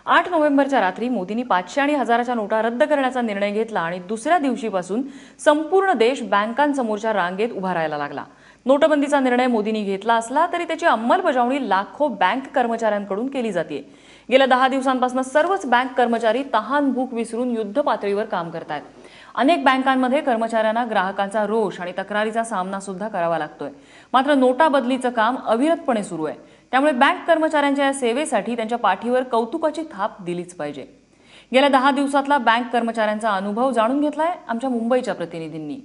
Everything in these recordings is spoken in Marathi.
8 नोव्हेंबरच्या रात्री मोदींनी 500 आणि 1000च्या नोटा रद्द करण्याचा निर्णय घेतला आणि दुसऱ्या दिवशीपासून संपूर्ण देश बँकांसमोरच्या रांगेत उभा राहायला लागला। नोटबंदीचा निर्णय मोदींनी घेतला असला तरी त्याची अंमलबजावणी लाखो बँक कर्मचाऱ्यांकडून केली जाते। गेल्या 10 दिवसांपासून सर्वच बँक कर्मचारी तहान-भूक विसरून युद्ध पातळीवर काम करतात। अनेक बँकांमध्ये कर्मचाऱ्यांना ग्राहकांचा रोष आणि तक्रारीचा सामना सुद्धा करावा लागतोय। मात्र नोटा बदलीचं काम अविरतपणे सुरू आहे। त्यामुळे बँक कर्मचाऱ्यांच्या या सेवेसाठी त्यांच्या पाठीवर कौतुकाची थाप दिलीच पाहिजे। गेल्या 10 दिवसातला बँक कर्मचाऱ्यांचा अनुभव जाणून घेतलाय आमच्या मुंबईच्या प्रतिनिधींनी।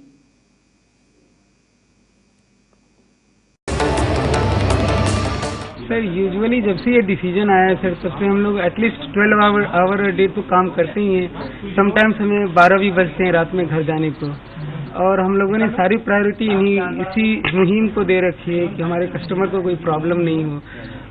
सर यूजुअली जब से ये डिसीजन आया है सर, तब से हम लोग एटलीस्ट 12 आवर डे तो काम करते ही हैं। समटाइम्स हमें 12 भी बजते हैं रात में घर जाने को। और हम लोगों ने सारी प्रायोरिटी इसी मुहिम को दे रखी है कि हमारे कस्टमर को कोई प्रॉब्लम नहीं हो।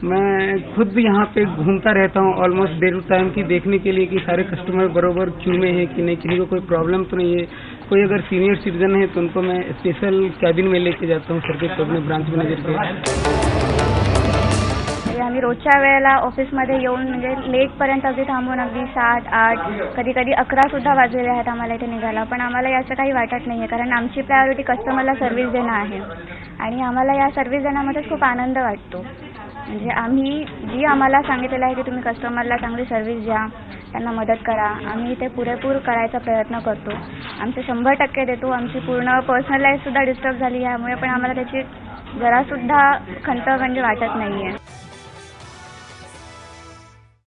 मैं खुद भी यहाँ पे घूमता रहता हूँ ऑलमोस्ट डे टू टाइम की देखने के लिए कि सारे कस्टमर बरोबर क्यू में है कि नहीं, किसी को कोई प्रॉब्लम तो नहीं है। कोई अगर सीनियर सिटीजन है तो उनको मैं स्पेशल कैबिन में लेके जाता हूँ सर के अपने ब्रांच मैनेजर के। आम्ही रोजच्या वेळेला ऑफिसमध्ये येऊन म्हणजे लेटपर्यंत अगदी थांबून अगदी 7, 8 कधी 11 सुद्धा वाजलेले आहेत आम्हाला इथे निघायला। पण आम्हाला याचं काही वाटत नाही आहे, कारण आमची प्रायोरिटी कस्टमरला सर्व्हिस देणं आहे आणि आम्हाला या सर्व्हिस देण्यामध्येच खूप आनंद वाटतो। म्हणजे आम्ही जी आम्हाला सांगितलेलं आहे की तुम्ही कस्टमरला चांगली सर्व्हिस द्या, त्यांना मदत करा, आम्ही ते पुरेपूर करायचा प्रयत्न करतो। आमचे 100% देतो। आमची पूर्ण पर्सनल लाईफ सुद्धा डिस्टर्ब झाली यामुळे, पण आम्हाला त्याची जरासुद्धा खंत म्हणजे वाटत नाही आहे।